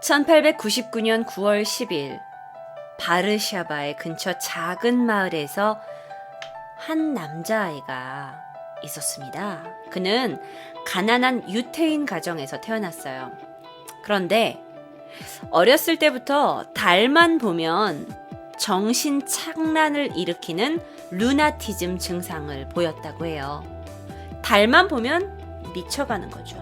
1899년 9월 10일 바르샤바의 근처 작은 마을에서 한 남자아이가 있었습니다. 그는 가난한 유태인 가정에서 태어났어요. 그런데 어렸을 때부터 달만 보면 정신 착란을 일으키는 루나티즘 증상을 보였다고 해요. 달만 보면 미쳐가는 거죠.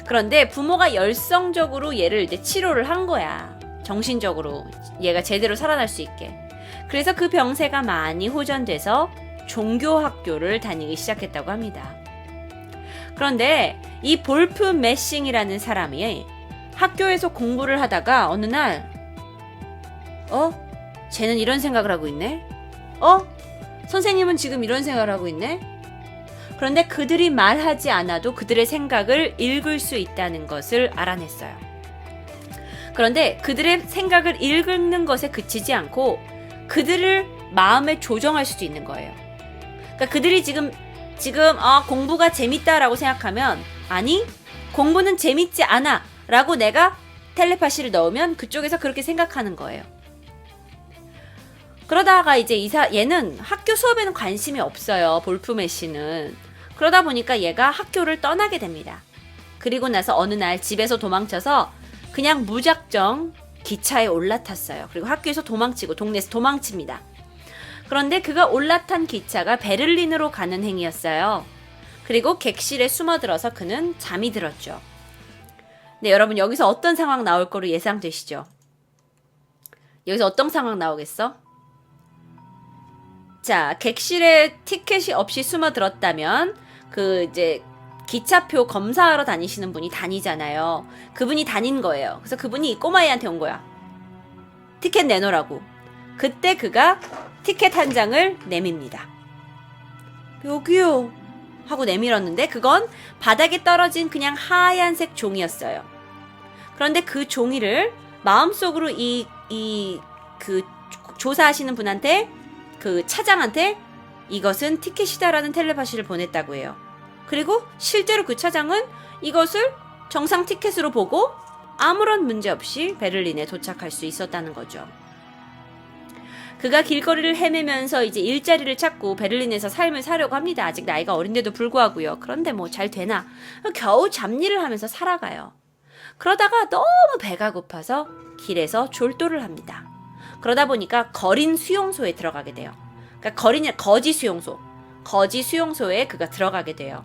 그런데 부모가 열성적으로 얘를 이제 치료를 한 거야. 정신적으로 얘가 제대로 살아날 수 있게. 그래서 그 병세가 많이 호전돼서 종교학교를 다니기 시작했다고 합니다. 그런데 이 볼프 메싱이라는 사람이 학교에서 공부를 하다가 어느 날 쟤는 이런 생각을 하고 있네? 선생님은 지금 이런 생각을 하고 있네? 그런데 그들이 말하지 않아도 그들의 생각을 읽을 수 있다는 것을 알아냈어요. 그런데 그들의 생각을 읽는 것에 그치지 않고 그들을 마음에 조정할 수도 있는 거예요. 그러니까 그들이 지금 공부가 재밌다라고 생각하면 아니 공부는 재밌지 않아 라고 내가 텔레파시를 넣으면 그쪽에서 그렇게 생각하는 거예요. 그러다가 이제 얘는 학교 수업에는 관심이 없어요. 볼프메 씨는. 그러다 보니까 얘가 학교를 떠나게 됩니다. 그리고 나서 어느 날 집에서 도망쳐서 그냥 무작정 기차에 올라탔어요. 그리고 학교에서 도망치고 동네에서 도망칩니다. 그런데 그가 올라탄 기차가 베를린으로 가는 행이었어요. 그리고 객실에 숨어들어서 그는 잠이 들었죠. 네, 여러분 여기서 어떤 상황 나올 거로 예상되시죠? 여기서 어떤 상황 나오겠어? 자, 객실에 티켓이 없이 숨어들었다면 이제 기차표 검사하러 다니시는 분이 다니잖아요. 그분이 다닌 거예요. 그래서 그분이 이 꼬마애한테 온 거야. 티켓 내놓으라고. 그때 그가 티켓 한 장을 내밉니다. 여기요 하고 내밀었는데 그건 바닥에 떨어진 그냥 하얀색 종이였어요. 그런데 그 종이를 마음속으로 그 조사하시는 분한테 그 차장한테 이것은 티켓이다라는 텔레파시를 보냈다고 해요. 그리고 실제로 그 차장은 이것을 정상 티켓으로 보고 아무런 문제 없이 베를린에 도착할 수 있었다는 거죠. 그가 길거리를 헤매면서 이제 일자리를 찾고 베를린에서 삶을 사려고 합니다. 아직 나이가 어린데도 불구하고요. 그런데 뭐 잘 되나? 겨우 잡일을 하면서 살아가요. 그러다가 너무 배가 고파서 길에서 졸도를 합니다. 그러다 보니까 거린 수용소에 들어가게 돼요. 그러니까 거지 수용소에 그가 들어가게 돼요.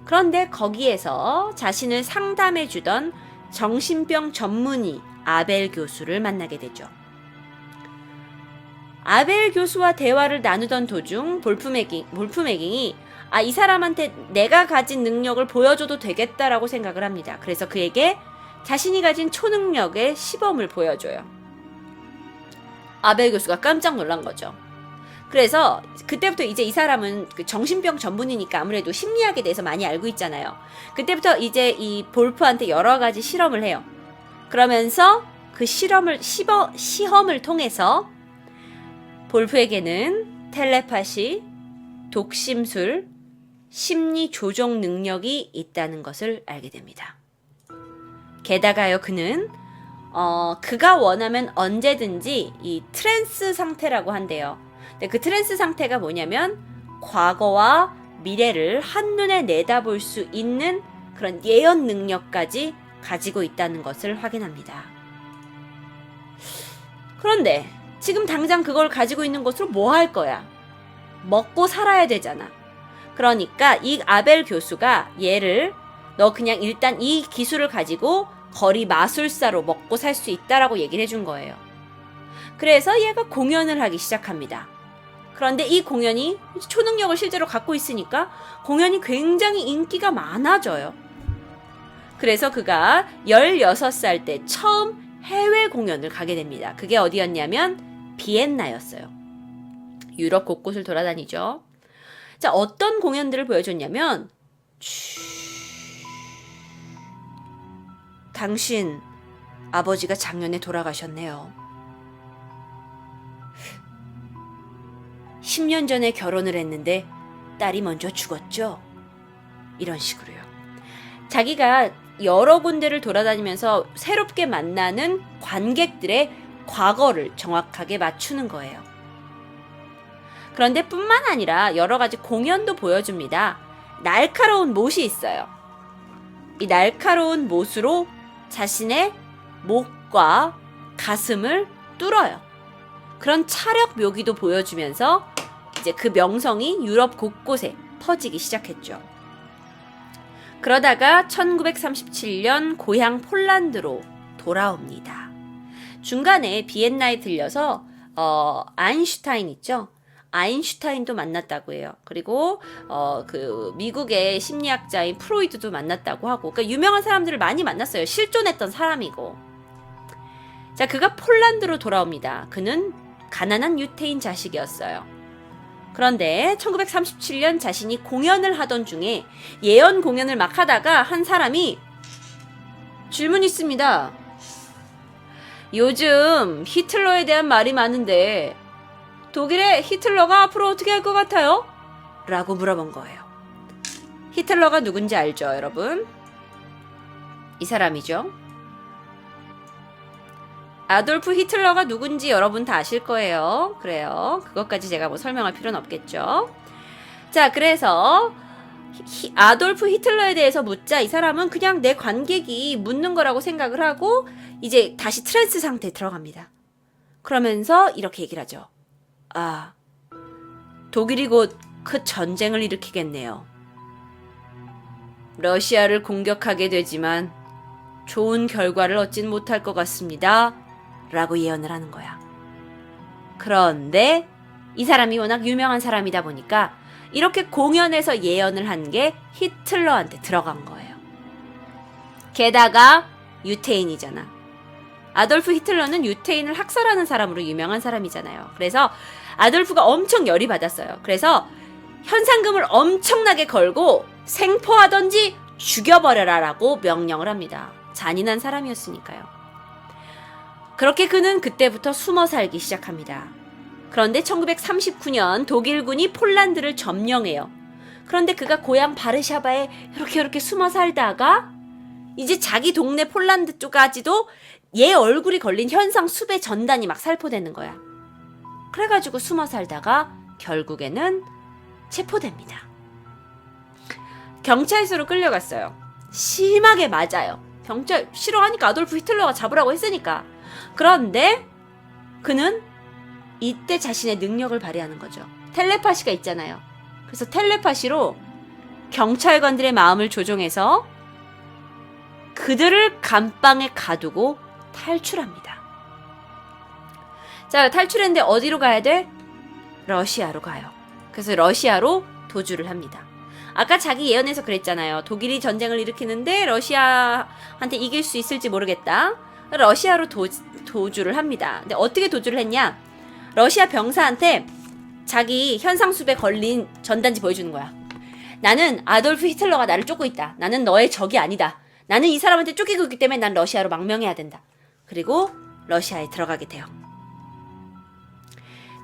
그런데 거기에서 자신을 상담해주던 정신병 전문의 아벨 교수를 만나게 되죠. 아벨 교수와 대화를 나누던 도중 볼프메깅이 이 사람한테 내가 가진 능력을 보여줘도 되겠다라고 생각을 합니다. 그래서 그에게 자신이 가진 초능력의 시범을 보여줘요. 아벨 교수가 깜짝 놀란 거죠. 그래서 그때부터 이제 이 사람은 그 정신병 전문이니까 아무래도 심리학에 대해서 많이 알고 있잖아요. 그때부터 이제 이 볼프한테 여러 가지 실험을 해요. 그러면서 그 시험을 통해서 볼프에게는 텔레파시, 독심술, 심리 조종 능력이 있다는 것을 알게 됩니다. 게다가요, 그는 그가 원하면 언제든지 이 트랜스 상태라고 한대요. 근데 그 트랜스 상태가 뭐냐면 과거와 미래를 한눈에 내다볼 수 있는 그런 예언 능력까지 가지고 있다는 것을 확인합니다. 그런데 지금 당장 그걸 가지고 있는 것으로 뭐 할 거야? 먹고 살아야 되잖아. 그러니까 이 아벨 교수가 얘를 너 그냥 일단 이 기술을 가지고 거리 마술사로 먹고 살 수 있다라고 얘기를 해준 거예요. 그래서 얘가 공연을 하기 시작합니다. 그런데 이 공연이 초능력을 실제로 갖고 있으니까 공연이 굉장히 인기가 많아져요. 그래서 그가 16살 때 처음 해외 공연을 가게 됩니다. 그게 어디였냐면 비엔나였어요. 유럽 곳곳을 돌아다니죠. 자, 어떤 공연들을 보여줬냐면 당신 아버지가 작년에 돌아가셨네요. 10년 전에 결혼을 했는데 딸이 먼저 죽었죠? 이런 식으로요. 자기가 여러 군데를 돌아다니면서 새롭게 만나는 관객들의 과거를 정확하게 맞추는 거예요. 그런데 뿐만 아니라 여러 가지 공연도 보여줍니다. 날카로운 못이 있어요. 이 날카로운 못으로 자신의 목과 가슴을 뚫어요. 그런 차력 묘기도 보여주면서 이제 그 명성이 유럽 곳곳에 퍼지기 시작했죠. 그러다가 1937년 고향 폴란드로 돌아옵니다. 중간에 비엔나에 들려서 아인슈타인 있죠? 아인슈타인도 만났다고 해요. 그리고 그 미국의 심리학자인 프로이드도 만났다고 하고, 그러니까 유명한 사람들을 많이 만났어요. 실존했던 사람이고. 자, 그가 폴란드로 돌아옵니다. 그는 가난한 유태인 자식이었어요. 그런데 1937년 자신이 공연을 하던 중에 예언 공연을 막 하다가 한 사람이 질문이 있습니다. 요즘 히틀러에 대한 말이 많은데 독일의 히틀러가 앞으로 어떻게 할 것 같아요? 라고 물어본 거예요. 히틀러가 누군지 알죠, 여러분? 이 사람이죠. 아돌프 히틀러가 누군지 여러분 다 아실 거예요. 그래요. 그것까지 제가 뭐 설명할 필요는 없겠죠. 자, 그래서 아돌프 히틀러에 대해서 묻자 이 사람은 그냥 내 관객이 묻는 거라고 생각을 하고 이제 다시 트랜스 상태에 들어갑니다. 그러면서 이렇게 얘기를 하죠. 아, 독일이 곧 그 전쟁을 일으키겠네요. 러시아를 공격하게 되지만 좋은 결과를 얻진 못할 것 같습니다. 라고 예언을 하는 거야. 그런데 이 사람이 워낙 유명한 사람이다 보니까 이렇게 공연에서 예언을 한 게 히틀러한테 들어간 거예요. 게다가 유태인이잖아. 아돌프 히틀러는 유태인을 학살하는 사람으로 유명한 사람이잖아요. 그래서 아돌프가 엄청 열이 받았어요. 그래서 현상금을 엄청나게 걸고 생포하던지 죽여버려라 라고 명령을 합니다. 잔인한 사람이었으니까요. 그렇게 그는 그때부터 숨어 살기 시작합니다. 그런데 1939년 독일군이 폴란드를 점령해요. 그런데 그가 고향 바르샤바에 이렇게 숨어 살다가 이제 자기 동네 폴란드 쪽까지도 얘 얼굴이 걸린 현상 수배 전단이 막 살포되는 거야. 그래가지고 숨어 살다가 결국에는 체포됩니다. 경찰서로 끌려갔어요. 심하게 맞아요. 경찰 싫어하니까 아돌프 히틀러가 잡으라고 했으니까. 그런데 그는 이때 자신의 능력을 발휘하는 거죠. 텔레파시가 있잖아요. 그래서 텔레파시로 경찰관들의 마음을 조종해서 그들을 감방에 가두고 탈출합니다. 자, 탈출했는데 어디로 가야 돼? 러시아로 가요. 그래서 러시아로 도주를 합니다. 아까 자기 예언에서 그랬잖아요. 독일이 전쟁을 일으키는데 러시아한테 이길 수 있을지 모르겠다. 러시아로 도주를 합니다. 근데 어떻게 도주를 했냐? 러시아 병사한테 자기 현상수배에 걸린 전단지 보여주는 거야. 나는 아돌프 히틀러가 나를 쫓고 있다. 나는 너의 적이 아니다. 나는 이 사람한테 쫓기고 있기 때문에 난 러시아로 망명해야 된다. 그리고 러시아에 들어가게 돼요.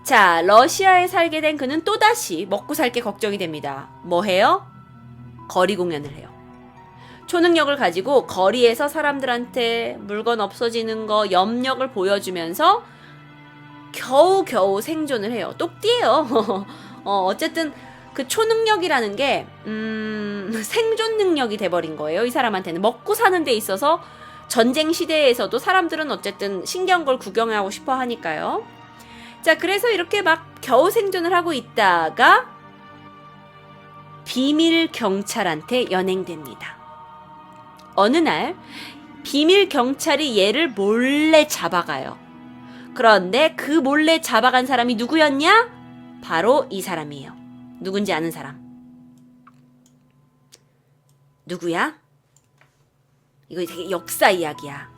자, 러시아에 살게 된 그는 또다시 먹고 살 게 걱정이 됩니다. 뭐 해요? 거리 공연을 해요. 초능력을 가지고 거리에서 사람들한테 물건 없어지는 거, 염력을 보여주면서 겨우겨우 생존을 해요. 똑띠예요. 어쨌든 그 초능력이라는 게 생존 능력이 돼버린 거예요. 이 사람한테는 먹고 사는 데 있어서 전쟁 시대에서도 사람들은 어쨌든 신기한 걸 구경하고 싶어 하니까요. 자, 그래서 이렇게 막 겨우 생존을 하고 있다가 비밀 경찰한테 연행됩니다. 어느 날 비밀 경찰이 얘를 몰래 잡아가요. 그런데 그 몰래 잡아간 사람이 누구였냐? 바로 이 사람이에요. 누군지 아는 사람. 누구야? 이거 되게 역사 이야기야.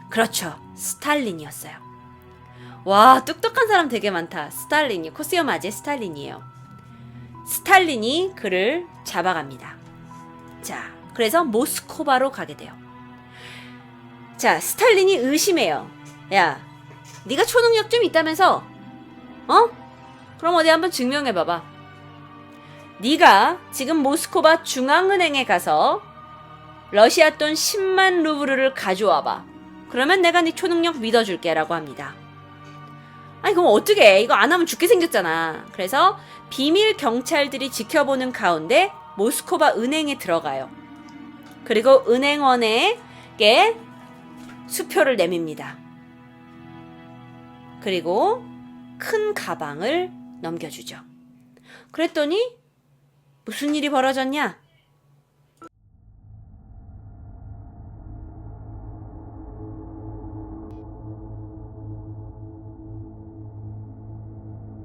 그렇죠. 스탈린이었어요. 와, 똑똑한 사람 되게 많다. 스탈린이. 코스요 마제 스탈린이에요. 스탈린이 그를 잡아갑니다. 자, 그래서 모스크바로 가게 돼요. 자, 스탈린이 의심해요. 야, 네가 초능력 좀 있다면서? 그럼 어디 한번 증명해봐봐. 네가 지금 모스크바 중앙은행에 가서 러시아 돈 10만 루브르를 가져와봐. 그러면 내가 네 초능력 믿어줄게 라고 합니다. 아니 그럼 어떡해. 이거 안 하면 죽게 생겼잖아. 그래서 비밀 경찰들이 지켜보는 가운데 모스코바 은행에 들어가요. 그리고 은행원에게 수표를 내밉니다. 그리고 큰 가방을 넘겨주죠. 그랬더니 무슨 일이 벌어졌냐?